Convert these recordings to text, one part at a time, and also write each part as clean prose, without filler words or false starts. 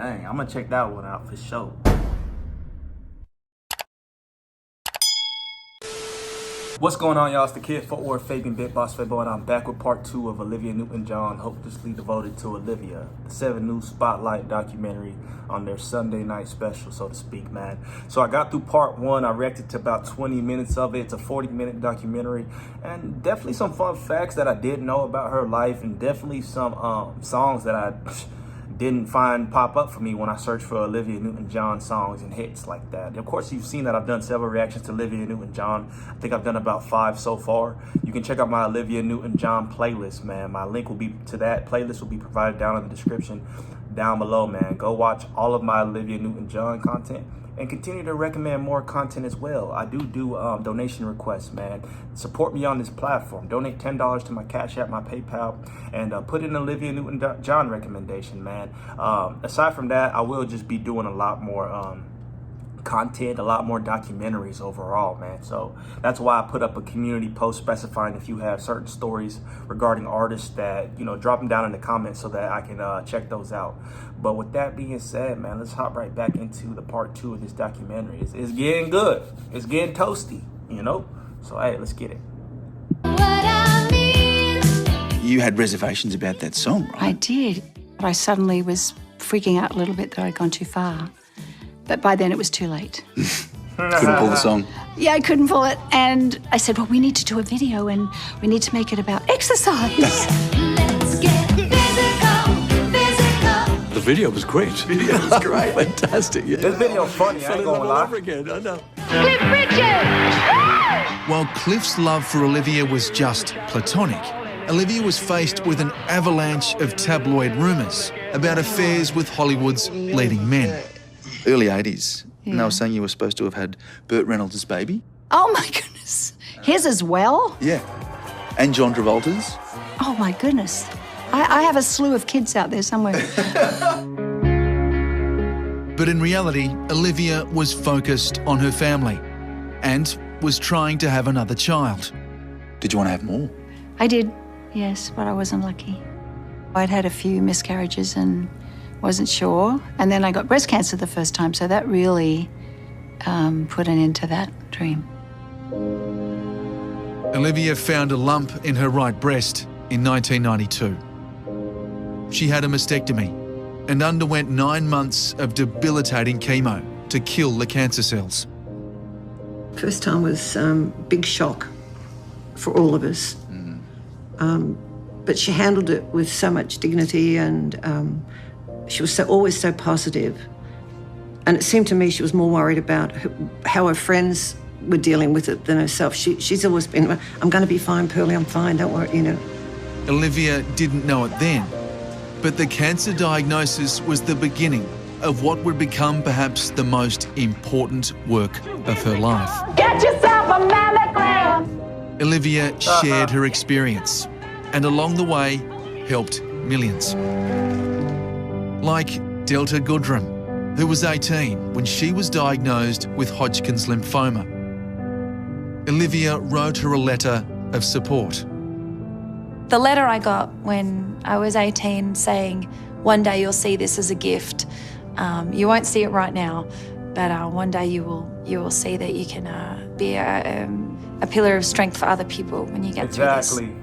Dang, I'm gonna check that one out for sure. What's going on, y'all? It's the kid, FortWorthFabian, BigBossFabo, and I'm back with part 2 of Olivia Newton-John, hopelessly devoted to Olivia, the 7 News Spotlight documentary on their Sunday night special, so to speak, man. So I got through part 1. I reacted to about 20 minutes of it. It's a 40-minute documentary, and definitely some fun facts that I didn't know about her life, and definitely some songs that I didn't find pop up for me when I searched for Olivia Newton-John songs and hits like that. And of course, you've seen that I've done several reactions to Olivia Newton-John. I think I've done about 5 so far. You can check out my Olivia Newton-John playlist, man. My link will be to that playlist will be provided down in the description down below, man. Go watch all of my Olivia Newton-John content and continue to recommend more content as well. I do donation requests, man. Support me on this platform. Donate $10 to my Cash App, my PayPal, and put in an Olivia Newton-John recommendation, man. Aside from that, I will just be doing a lot more content, a lot more documentaries overall, man. So that's why I put up a community post specifying if you have certain stories regarding artists that, you know, drop them down in the comments so that I can check those out. But with that being said, man, let's hop right back into the part 2 of this documentary. It's getting good. It's getting toasty, you know? So, hey, let's get it. You had reservations about that song, right? I did. But I suddenly was freaking out a little bit that I'd gone too far. But by then it was too late. Couldn't pull the song. Yeah, I couldn't pull it. And I said, well, we need to do a video and we need to make it about exercise. Let's get physical. The video was great. The video was great. Fantastic, yeah. This video funny, I ain't gonna all lie. over again, I know. Cliff Richard! While Cliff's love for Olivia was just platonic, Olivia was faced with an avalanche of tabloid rumours about affairs with Hollywood's leading men. Early 80s. Yeah. And they were saying you were supposed to have had Burt Reynolds' baby. Oh, my goodness. His as well? Yeah. And John Travolta's. Oh, my goodness. I have a slew of kids out there somewhere. But in reality, Olivia was focused on her family and was trying to have another child. Did you want to have more? I did, yes, but I wasn't lucky. I'd had a few miscarriages and wasn't sure. And then I got breast cancer the first time, so that really put an end to that dream. Olivia found a lump in her right breast in 1992. She had a mastectomy and underwent 9 months of debilitating chemo to kill the cancer cells. First time was big shock for all of us. But she handled it with so much dignity and she was always so positive. And it seemed to me she was more worried about how her friends were dealing with it than herself. She's always been, I'm going to be fine, Pearlie, I'm fine, don't worry, you know. Olivia didn't know it then, but the cancer diagnosis was the beginning of what would become perhaps the most important work of her life. Get yourself a mammogram! Olivia shared her experience and along the way helped millions. Like Delta Goodrum, who was 18 when she was diagnosed with Hodgkin's lymphoma. Olivia wrote her a letter of support. The letter I got when I was 18 saying, one day you'll see this as a gift. You won't see it right now, but one day you will see that you can be a pillar of strength for other people when you get through this. Exactly.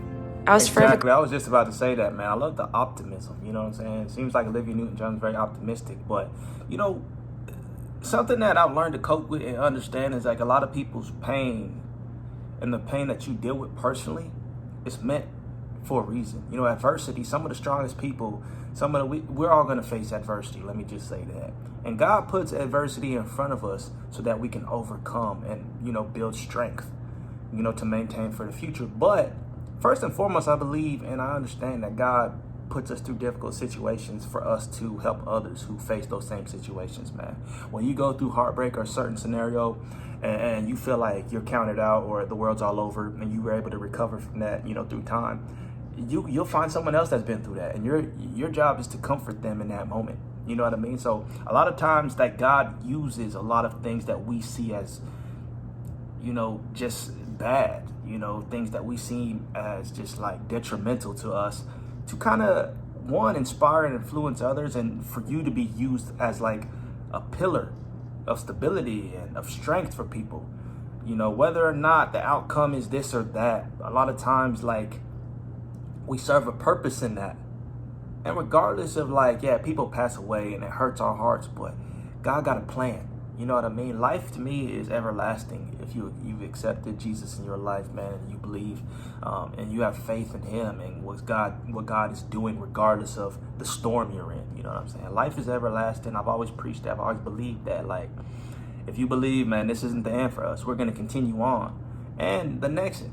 I was forever. I was just about to say that, man. I love the optimism, you know what I'm saying? It seems like Olivia Newton-John is very optimistic, but, you know, something that I've learned to cope with and understand is like a lot of people's pain and the pain that you deal with personally is meant for a reason. You know, adversity, some of the strongest people, we're all going to face adversity, let me just say that. And God puts adversity in front of us so that we can overcome and, you know, build strength, you know, to maintain for the future. But first and foremost, I believe and I understand that God puts us through difficult situations for us to help others who face those same situations, man. When you go through heartbreak or a certain scenario and you feel like you're counted out or the world's all over and you were able to recover from that, you know, through time, you'll find someone else that's been through that, and your job is to comfort them in that moment. You know what I mean? So a lot of times that God uses a lot of things that we see as, you know, just bad, you know, things that we see as just like detrimental to us to kind of one, inspire and influence others, and for you to be used as like a pillar of stability and of strength for people. You know, whether or not the outcome is this or that, a lot of times, like, we serve a purpose in that. And regardless of, like, yeah, people pass away and it hurts our hearts, but God got a plan. You know what I mean? Life to me is everlasting. If you've accepted Jesus in your life, man, and you believe and you have faith in him and what God is doing regardless of the storm you're in. You know what I'm saying? Life is everlasting. I've always preached that. I've always believed that. Like, if you believe, man, this isn't the end for us. We're going to continue on. And the next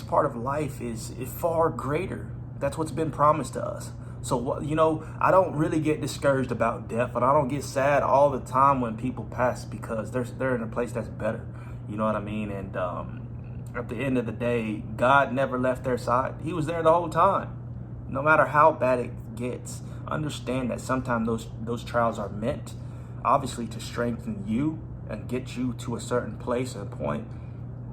part of life is far greater. That's what's been promised to us. So, you know, I don't really get discouraged about death, and I don't get sad all the time when people pass, because they're in a place that's better. You know what I mean? And at the end of the day, God never left their side. He was there the whole time. No matter how bad it gets, understand that sometimes those trials are meant, obviously, to strengthen you and get you to a certain place and point.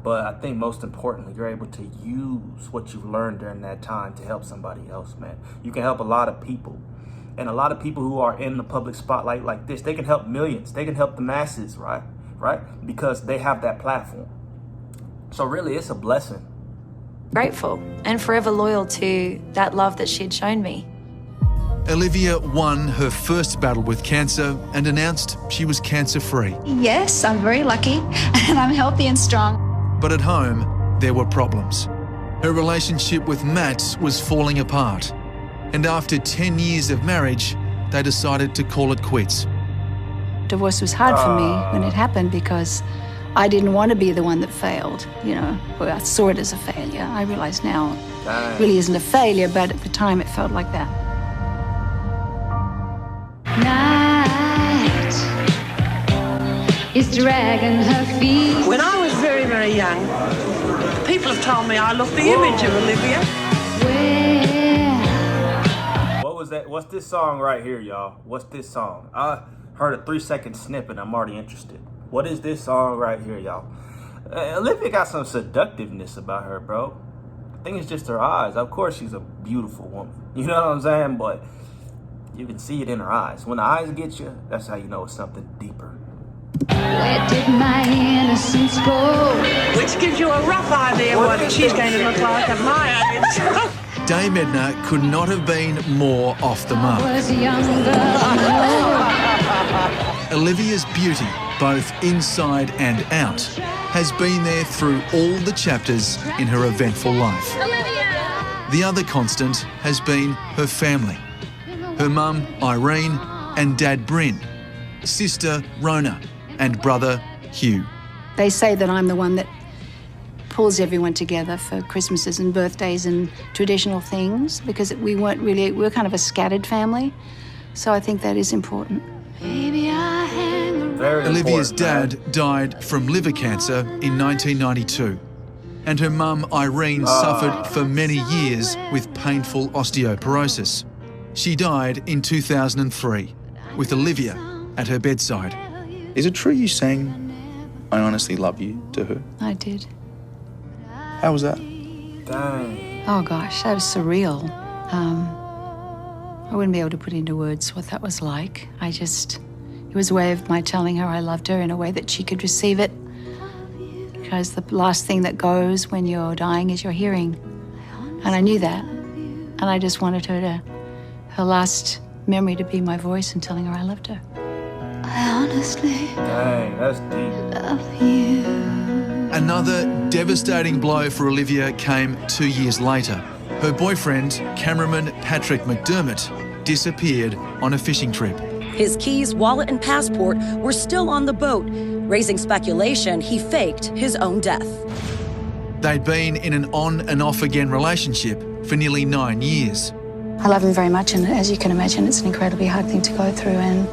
But I think most importantly, you're able to use what you've learned during that time to help somebody else, man. You can help a lot of people. And a lot of people who are in the public spotlight like this, they can help millions. They can help the masses, right? Because they have that platform. So really, it's a blessing. Grateful and forever loyal to that love that she had shown me. Olivia won her first battle with cancer and announced she was cancer-free. Yes, I'm very lucky and I'm healthy and strong. But at home, there were problems. Her relationship with Matt was falling apart. And after 10 years of marriage, they decided to call it quits. Divorce was hard for me when it happened because I didn't want to be the one that failed, you know. Well, I saw it as a failure. I realize now it really isn't a failure, but at the time it felt like that. Night is dragging her feet. When I was very, very young, people have told me I look the image of Olivia. What was that? What's this song right here, y'all? What's this song? I heard a 3-second snippet. I'm already interested. What is this song right here, y'all? Olivia got some seductiveness about her, bro. I think it's just her eyes. Of course, she's a beautiful woman. You know what I'm saying? But you can see it in her eyes. When the eyes get you, that's how you know it's something deeper. Where did my innocence go? Which gives you a rough idea what she's going to look like at my age. Dame Edna could not have been more off the mark. Was younger. Olivia's beauty, both inside and out, has been there through all the chapters in her eventful life. Olivia! The other constant has been her family. Her mum, Irene, and dad, Bryn, sister, Rona, and brother, Hugh. They say that I'm the one that pulls everyone together for Christmases and birthdays and traditional things, because we're kind of a scattered family. So I think that is important. Baby, I hang Very Olivia's important, dad died from liver cancer in 1992, and her mum, Irene, suffered for many years with painful osteoporosis. She died in 2003, with Olivia at her bedside. Is it true you sang I Honestly Love You to her? I did. How was that? Dang. Oh gosh, that was surreal. I wouldn't be able to put into words what that was like. It was a way of my telling her I loved her in a way that she could receive it. Because the last thing that goes when you're dying is your hearing. And I knew that. And I just wanted her last memory to be my voice and telling her I loved her. I honestly Dang, that's deep. love you. Another devastating blow for Olivia came 2 years later. Her boyfriend, cameraman Patrick McDermott, disappeared on a fishing trip. His keys, wallet, and passport were still on the boat, raising speculation he faked his own death. They'd been in an on and off again relationship for nearly 9 years. I love him very much, and as you can imagine, it's an incredibly hard thing to go through. And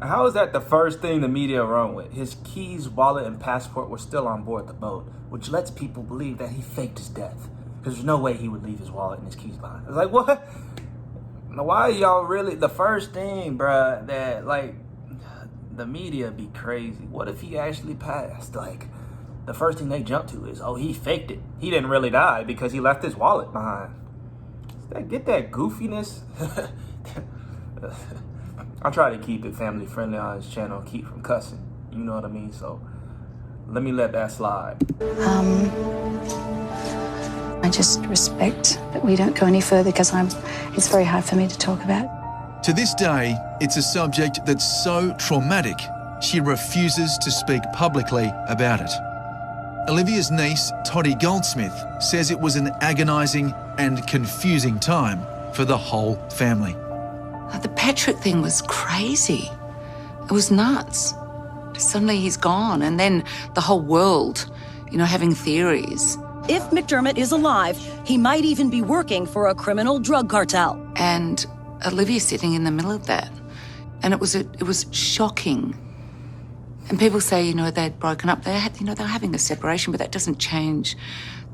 How is that the first thing the media run with? His keys, wallet, and passport were still on board the boat, which lets people believe that he faked his death. Because there's no way he would leave his wallet and his keys behind. It's like, what? Why y'all really... The first thing, bruh, that, like, the media be crazy. What if he actually passed? Like, the first thing they jump to is, oh, he faked it. He didn't really die because he left his wallet behind. Get that goofiness. I try to keep it family friendly on his channel, keep from cussing. You know what I mean? So let me let that slide. I just respect that we don't go any further because it's very hard for me to talk about. To this day, it's a subject that's so traumatic, she refuses to speak publicly about it. Olivia's niece, Toddy Goldsmith, says it was an agonising and confusing time for the whole family. The Patrick thing was crazy. It was nuts. Suddenly he's gone, and then the whole world, having theories. If McDermott is alive, he might even be working for a criminal drug cartel. And Olivia sitting in the middle of that. And it was shocking. And people say, they'd broken up. They were having a separation, but that doesn't change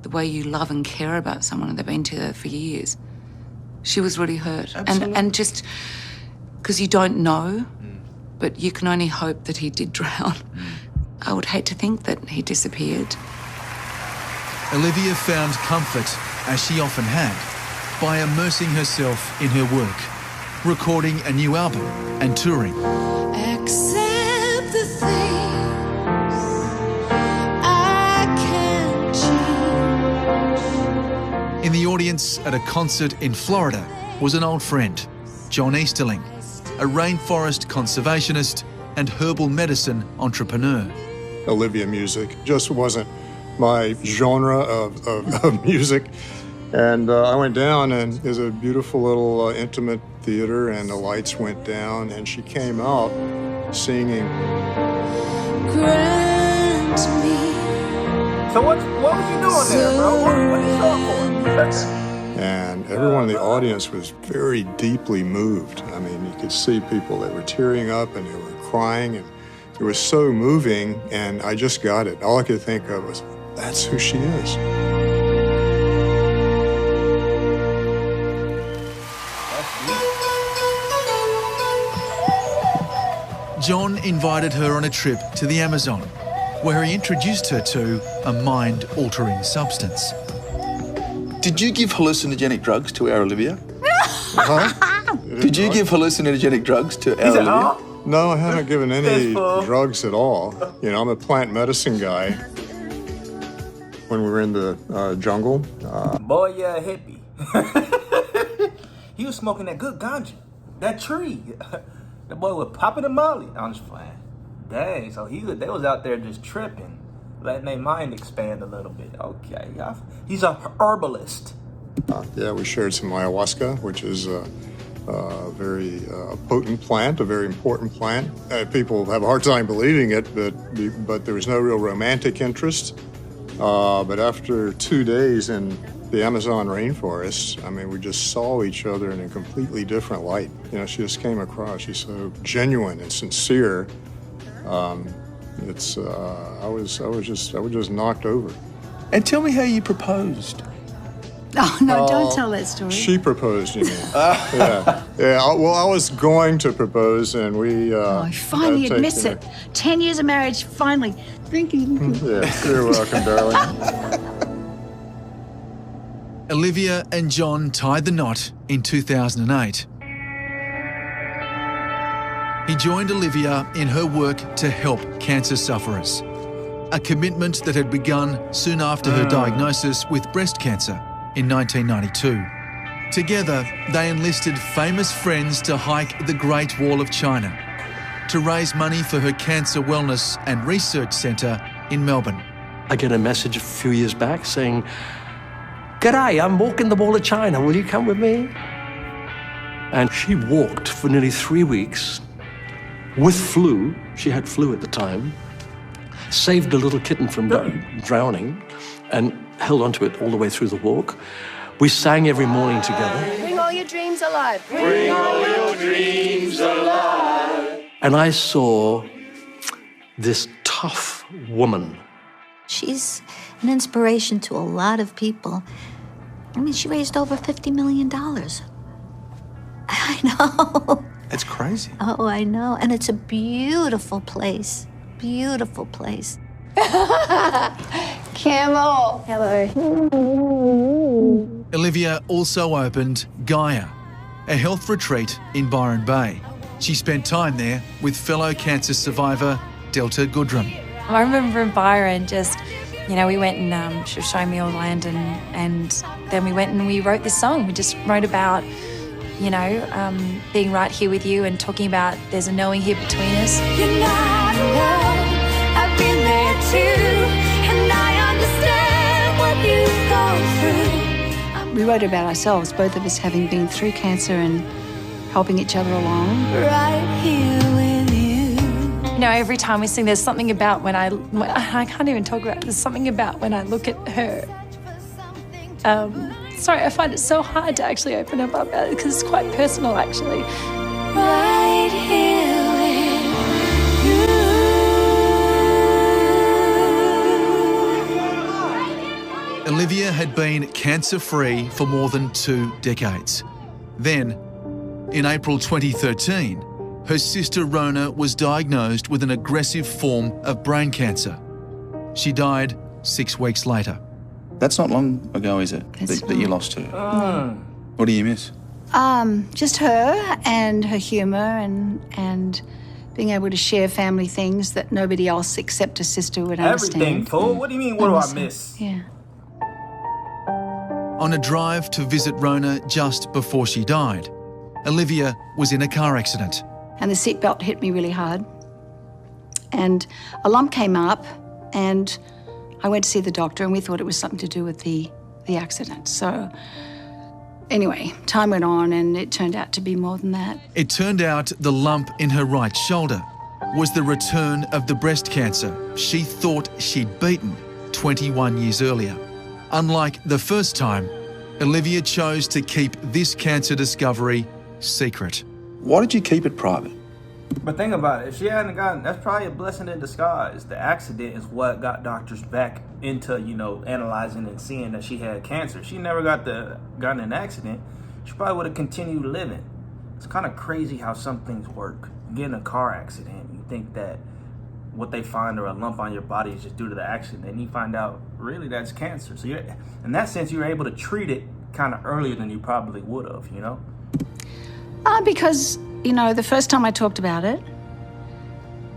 the way you love and care about someone and they've been together for years. She was really hurt. And just because you don't know, but you can only hope that he did drown. I would hate to think that he disappeared. Olivia found comfort, as she often had, by immersing herself in her work, recording a new album and touring. Accept the things I can't change. In the audience at a concert in Florida was an old friend, John Easterling, a rainforest conservationist and herbal medicine entrepreneur. Olivia music just wasn't my genre of music. And I went down, and there's a beautiful little intimate theater, and the lights went down, and she came out singing. Grant me. So what was you doing there, bro? What you showing for? And everyone in the audience was very deeply moved. I mean, you could see people that were tearing up and they were crying, and it was so moving, and I just got it. All I could think of was, that's who she is. John invited her on a trip to the Amazon, where he introduced her to a mind-altering substance. Did you give hallucinogenic drugs to our Olivia? Did you give hallucinogenic drugs to our Olivia? No, I haven't given any drugs at all. I'm a plant medicine guy. When we were in the jungle. Boy, yeah, a hippie. He was smoking that good ganja, that tree. That boy was popping a molly. I'm just playing. Dang, so they was out there just tripping, letting their mind expand a little bit. Okay, he's a herbalist. Yeah, we shared some ayahuasca, which is a very potent plant, a very important plant. People have a hard time believing it, but there was no real romantic interest. But after 2 days in the Amazon rainforest, I mean, we just saw each other in a completely different light. She just came across. She's so genuine and sincere. I was just knocked over. And tell me how you proposed. Oh, no, don't tell that story. She proposed, you mean? Yeah. Well, I was going to propose, and we. He finally admits it. 10 years of marriage, finally. Thank you. Yeah, you're welcome, darling. Olivia and John tied the knot in 2008. He joined Olivia in her work to help cancer sufferers, a commitment that had begun soon after her diagnosis with breast cancer in 1992. Together, they enlisted famous friends to hike the Great Wall of China, to raise money for her Cancer Wellness and Research Centre in Melbourne. I get a message a few years back saying, "G'day, I'm walking the Wall of China. Will you come with me?" And she walked for nearly 3 weeks with flu. She had flu at the time. Saved a little kitten from drowning and held onto it all the way through the walk. We sang every morning together. Bring all your dreams alive. Bring all your dreams alive. And I saw this tough woman. She's an inspiration to a lot of people. I mean, she raised over $50 million. I know. That's crazy. Oh, I know. And it's a beautiful place. Beautiful place. Camel. Hello. Olivia also opened Gaia, a health retreat in Byron Bay. She spent time there with fellow cancer survivor Delta Goodrum. I remember in Byron we went and she was showing me all the land and then we went and we wrote this song. We just wrote about, being right here with you and talking about there's a knowing here between us. You're not alone, I've been there too, and I understand what you've gone through. We wrote about ourselves, both of us having been through cancer and helping each other along. Right here with you. Every time we sing, there's something about when I can't even talk about it. There's something about when I look at her. Sorry, I find it so hard to actually open up about it because it's quite personal, actually. Right here with you. Olivia had been cancer-free for more than 2 decades. Then, in April 2013, her sister Rona was diagnosed with an aggressive form of brain cancer. She died 6 weeks later. That's not long ago, is it, that you lost her? What do you miss? Just her and her humour and being able to share family things that nobody else except her sister would understand. Everything, fool. What do you mean, what do I miss? Yeah. On a drive to visit Rona just before she died, Olivia was in a car accident. And the seatbelt hit me really hard. And a lump came up and I went to see the doctor and we thought it was something to do with the accident. So anyway, time went on and it turned out to be more than that. It turned out the lump in her right shoulder was the return of the breast cancer she thought she'd beaten 21 years earlier. Unlike the first time, Olivia chose to keep this cancer discovery secret. Why did you keep it private? But think about it, if she hadn't gotten, that's probably a blessing in disguise. The accident is what got doctors back into, analyzing and seeing that she had cancer. If she never gotten an accident, she probably would have continued living. It's kind of crazy how some things work. You get in a car accident, you think that what they find or a lump on your body is just due to the accident, and you find out really that's cancer. So in that sense, you're able to treat it kind of earlier than you probably would have, Because, the first time I talked about it,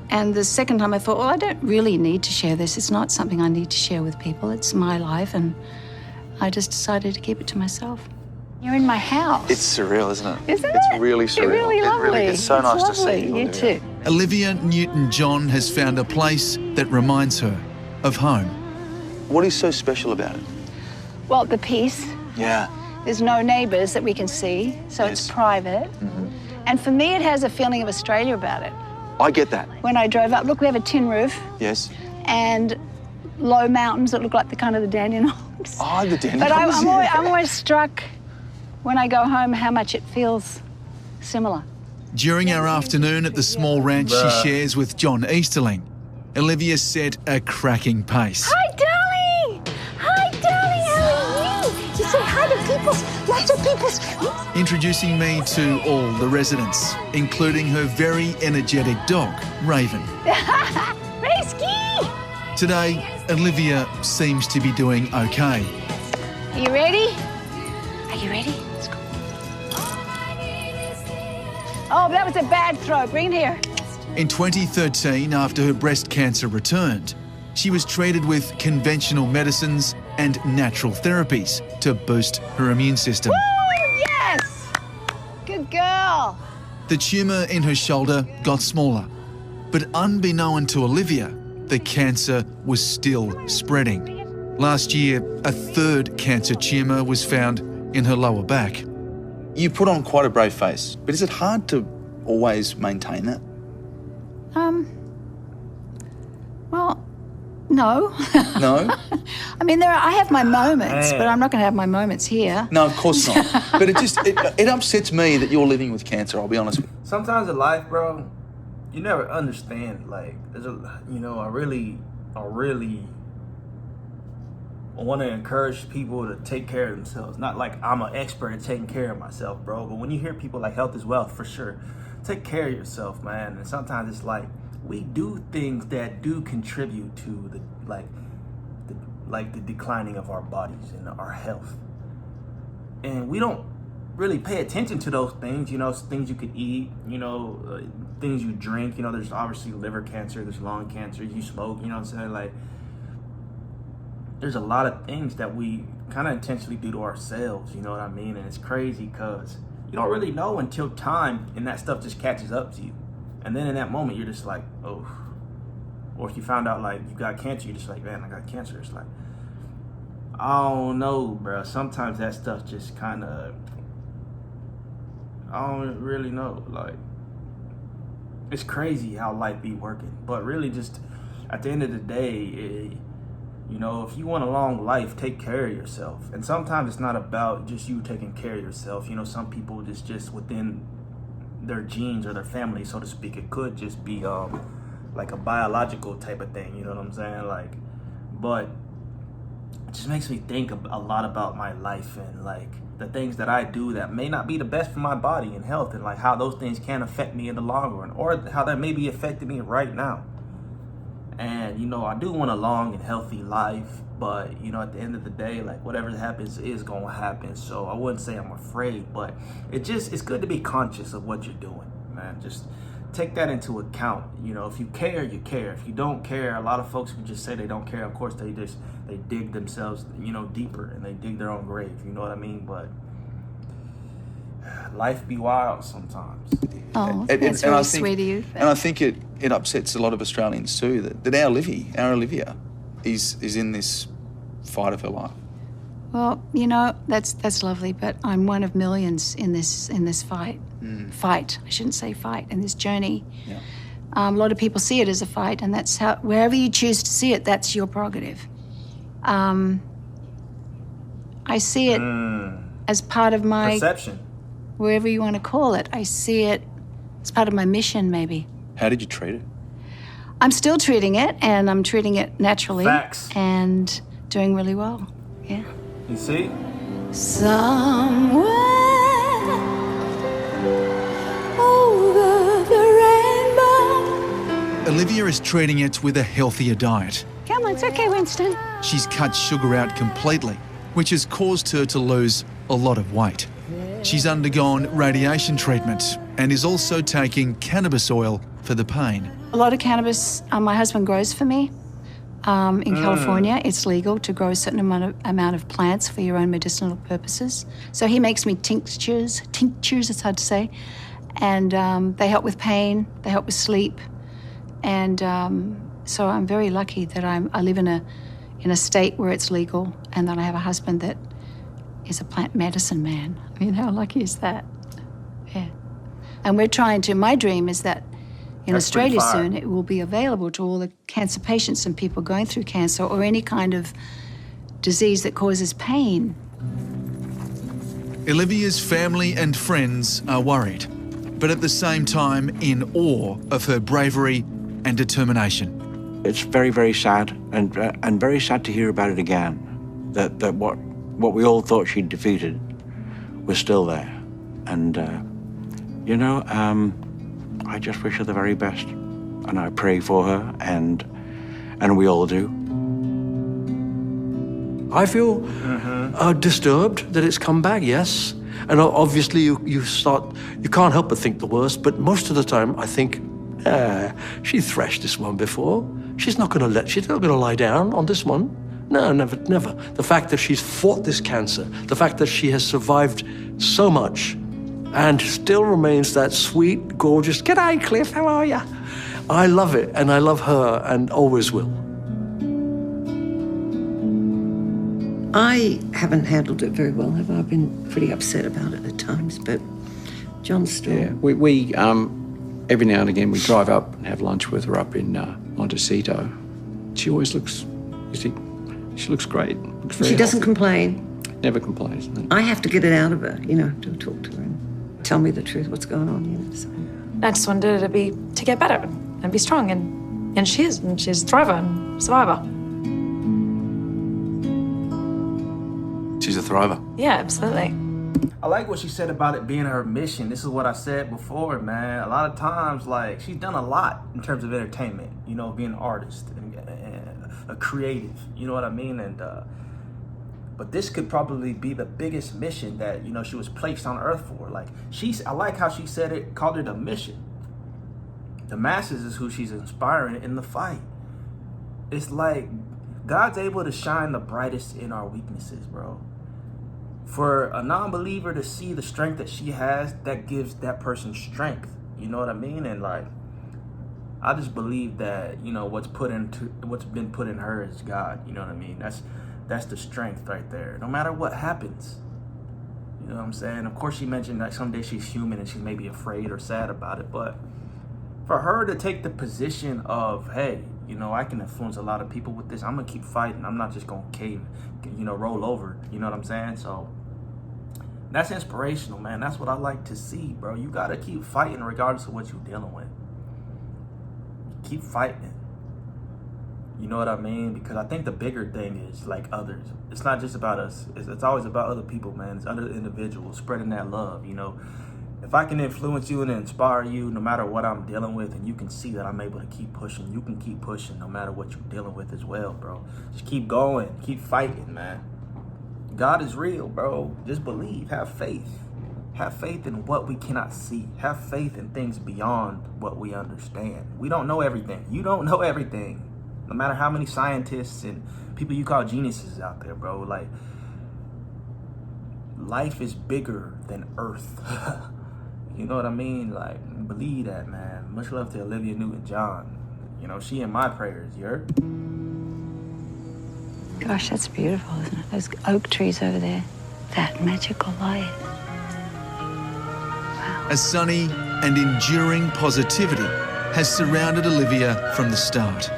and the second time I thought, well, I don't really need to share this. It's not something I need to share with people. It's my life, and I just decided to keep it to myself. You're in my house. It's surreal, isn't it? Isn't it? It's really surreal. It's really lovely. It's so nice to see you. You too. Olivia Newton-John has found a place that reminds her of home. What is so special about it? Well, the peace. Yeah. There's no neighbours that we can see, so it's private. Mm-hmm. And for me, it has a feeling of Australia about it. I get that. When I drove up, look, we have a tin roof. Yes. And low mountains that look like the Dandenongs. Oh, the Dandenongs. But I'm always struck when I go home how much it feels similar. During our afternoon at the small ranch she shares with John Easterling, Olivia set a cracking pace. Hi, darling! Hi, darling, how are you? You say hi to people's, lots of people's. Introducing me to all the residents, including her very energetic dog, Raven. Risky! Today, Olivia seems to be doing okay. Are you ready? Are you ready? Let's go. Oh, that was a bad throw. Bring it here. In 2013, after her breast cancer returned, she was treated with conventional medicines and natural therapies to boost her immune system. Woo! Yes! Good girl. The tumour in her shoulder got smaller, but unbeknown to Olivia, the cancer was still spreading. Last year, a third cancer tumour was found in her lower back. You put on quite a brave face, but is it hard to always maintain that? Well, no. No? I mean, I have my moments, but I'm not going to have my moments here. No, of course not. But it upsets me that you're living with cancer, I'll be honest with you. Sometimes in life, bro, you never understand. Like, I really want to encourage people to take care of themselves. Not like I'm an expert at taking care of myself, bro. But when you hear people like health is wealth, for sure, take care of yourself, man. And sometimes it's like we do things that do contribute to the declining of our bodies and our health. And we don't really pay attention to those things, you know, things you could eat, you know, things you drink. You know, there's obviously liver cancer, there's lung cancer, you smoke, you know what I'm saying? Like, there's a lot of things that we kind of intentionally do to ourselves, you know what I mean? And it's crazy because you don't really know until time and that stuff just catches up to you. And then in that moment, you're just like, oh. Or if you found out like you got cancer, you're just like, man, I got cancer. It's like, I don't know, bro. Sometimes that stuff just kind of, I don't really know. Like, it's crazy how life be working. But really just at the end of the day, you know, if you want a long life, take care of yourself. And sometimes it's not about just you taking care of yourself. You know, some people just within their genes or their family, so to speak, it could just be like a biological type of thing, you know what I'm saying? Like, but it just makes me think a lot about my life and like the things that I do that may not be the best for my body and health, and like how those things can affect me in the long run, or how that may be affecting me right now. And you know, I do want a long and healthy life, but you know, at the end of the day, like whatever happens is gonna happen. So I wouldn't say I'm afraid, but it's good to be conscious of what you're doing, man. Just take that into account. You know, if you care, you care. If you don't care, a lot of folks who just say they don't care, of course they dig themselves, you know, deeper, and they dig their own grave, you know what I mean? But life be wild sometimes. Oh, that's very sweet of you. And I think it upsets a lot of Australians too, that our Olivia is in this fight of her life. Well, you know, that's lovely, but I'm one of millions in this fight. Fight, I shouldn't say fight, in this journey. Yeah. A lot of people see it as a fight, and that's how, wherever you choose to see it, that's your prerogative. I see it as part of my perception, wherever you want to call it. I see it as part of my mission, maybe. How did you treat it? I'm still treating it, and I'm treating it naturally. Facts. And doing really well. Yeah. You see? Somewhere over the rainbow. Olivia is treating it with a healthier diet. Come on, it's okay, Winston. She's cut sugar out completely, which has caused her to lose a lot of weight. She's undergone radiation treatment and is also taking cannabis oil for the pain. A lot of cannabis my husband grows for me. In California, it's legal to grow a certain amount of plants for your own medicinal purposes. So he makes me tinctures, it's hard to say, and they help with pain, they help with sleep, and so I'm very lucky that I live in a state where it's legal, and that I have a husband that is a plant medicine man. I mean, how lucky is that? Yeah. And we're trying to, my dream is that in That's Australia pretty fire. soon, it will be available to all the cancer patients and people going through cancer or any kind of disease that causes pain. Olivia's family and friends are worried, but at the same time in awe of her bravery and determination. It's very, very sad, and very sad to hear about it again, that what we all thought she'd defeated was still there. And, you know, I just wish her the very best, and I pray for her, and we all do. I feel disturbed that it's come back, yes. And obviously you can't help but think the worst, but most of the time I think, she thrashed this one before. She's not gonna lie down on this one. No, never. The fact that she's fought this cancer, the fact that she has survived so much and still remains that sweet, gorgeous, "G'day, Cliff, how are ya?" I love it, and I love her, and always will. I haven't handled it very well, have I? I've been pretty upset about it at times, but John's still... Yeah, we every now and again we drive up and have lunch with her up in Montecito. She always looks, you see, she looks great. Looks very She doesn't healthy. complain. Never complains. No. I have to get it out of her, you know, to talk to her and tell me the truth, what's going on, you know. So. I just wanted her to get better and be strong, and she is, and she's a thriver and survivor. She's a thriver. Yeah, absolutely. I like what she said about it being her mission. This is what I said before, man. A lot of times, like, she's done a lot in terms of entertainment, you know, being an artist and a creative, you know what I mean? And But this could probably be the biggest mission that, you know, she was placed on earth for. Like, I like how she said it, called it a mission. The masses is who she's inspiring in the fight. It's like God's able to shine the brightest in our weaknesses, bro. For a non-believer to see the strength that she has, that gives that person strength. You know what I mean? And like, I just believe that, you know, what's been put in her is God. You know what I mean? That's the strength right there. No matter what happens. You know what I'm saying? Of course, she mentioned that someday she's human and she may be afraid or sad about it. But for her to take the position of, hey, you know, I can influence a lot of people with this. I'm going to keep fighting. I'm not just going to cave, you know, roll over. You know what I'm saying? So that's inspirational, man. That's what I like to see, bro. You got to keep fighting regardless of what you're dealing with. Keep fighting. You know what I mean? Because I think the bigger thing is like others. It's not just about us. It's always about other people, man. It's other individuals spreading that love, you know. If I can influence you and inspire you no matter what I'm dealing with, and you can see that I'm able to keep pushing, you can keep pushing no matter what you're dealing with as well, bro. Just keep going. Keep fighting, man. God is real, bro. Just believe. Have faith. Have faith in what we cannot see. Have faith in things beyond what we understand. We don't know everything. You don't know everything. No matter how many scientists and people you call geniuses out there, bro. Like, life is bigger than Earth. You know what I mean? Like, believe that, man. Much love to Olivia Newton-John. You know, she in my prayers, you heard? Gosh, that's beautiful, isn't it? Those oak trees over there. That magical light. A sunny and enduring positivity has surrounded Olivia from the start.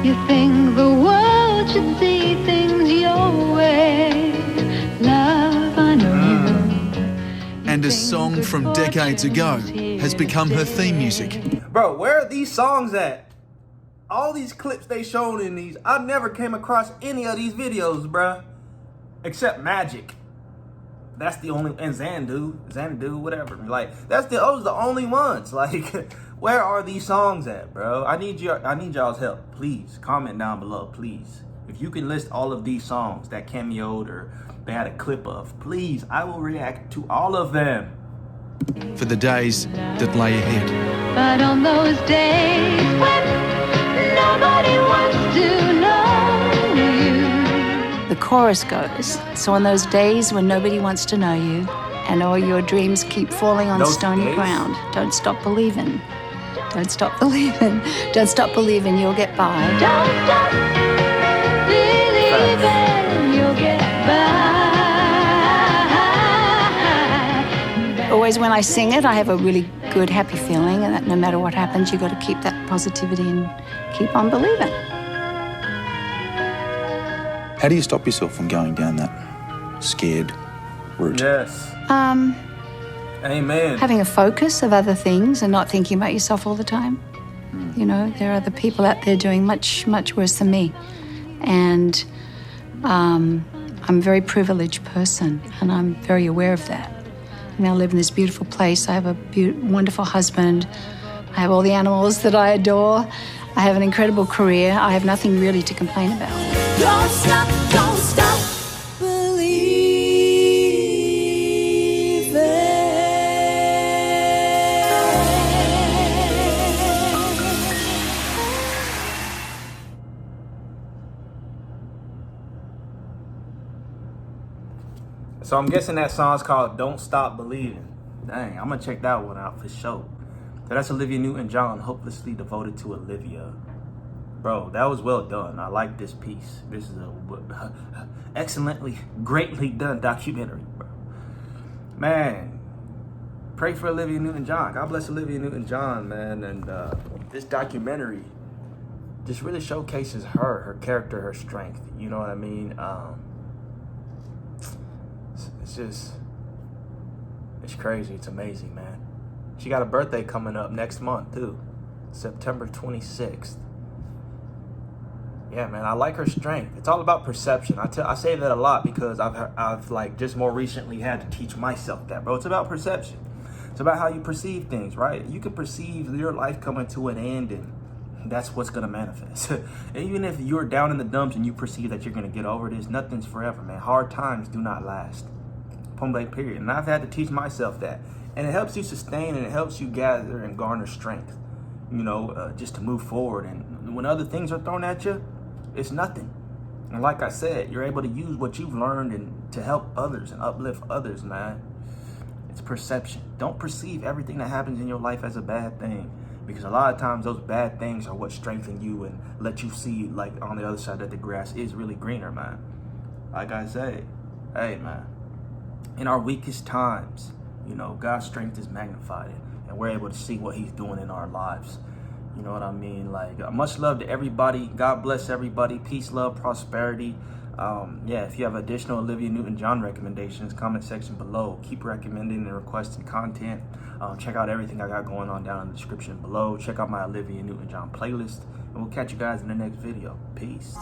You think the world should see things your way. Love, I know. And a song from decades ago has become her theme music. Bro, where are these songs at? All these clips they shown in these, I never came across any of these videos, bruh. Except Magic. That's the only, and Xanadu, whatever. Like, those are the only ones. Like, where are these songs at, bro? I need y'all's help. Please, comment down below, please. If you can list all of these songs that cameoed or they had a clip of, please, I will react to all of them. For the days that lay ahead. But on those days when nobody wants to know you. The chorus goes, so on those days when nobody wants to know you and all your dreams keep falling on stony ground, don't stop believing. Don't stop believing. Don't stop believing you'll get by. Don't stop believing you'll get by. Always when I sing it, I have a really good, happy feeling, and that no matter what happens, you've got to keep that positivity and keep on believing. How do you stop yourself from going down that scared route? Yes. Amen. Having a focus of other things and not thinking about yourself all the time. You know, there are other people out there doing much, much worse than me. And I'm a very privileged person, and I'm very aware of that. I mean, I live in this beautiful place. I have a wonderful husband. I have all the animals that I adore. I have an incredible career. I have nothing really to complain about. Don't stop believing. So I'm guessing that song's called Don't Stop Believing. Dang, I'm gonna check that one out for sure. So that's Olivia Newton-John, hopelessly devoted to Olivia. Bro, that was well done. I like this piece. This is a excellently, greatly done documentary, bro. Man, pray for Olivia Newton-John. God bless Olivia Newton-John, man. And this documentary just really showcases her character, her strength. You know what I mean? It's crazy. It's amazing, man. She got a birthday coming up next month, too. September 26th. Yeah, man, I like her strength. It's all about perception. I say that a lot because I've like just more recently had to teach myself that, bro. It's about perception. It's about how you perceive things, right? You can perceive your life coming to an end and that's what's gonna manifest. Even if you're down in the dumps and you perceive that you're gonna get over this, nothing's forever, man. Hard times do not last. Point blank, period. And I've had to teach myself that. And it helps you sustain and it helps you gather and garner strength, you know, just to move forward. And when other things are thrown at you, it's nothing. And like I said, you're able to use what you've learned and to help others and uplift others, man. It's perception. Don't perceive everything that happens in your life as a bad thing, because a lot of times those bad things are what strengthen you and let you see, like, on the other side that the grass is really greener, man. Like I say, hey, man, in our weakest times, you know, God's strength is magnified, and we're able to see what he's doing in our lives. You know what I mean? Like, much love to everybody. God bless everybody. Peace, love, prosperity. Yeah, if you have additional Olivia Newton-John recommendations, comment section below. Keep recommending and requesting content. Check out everything I got going on down in the description below. Check out my Olivia Newton-John playlist, and we'll catch you guys in the next video. Peace.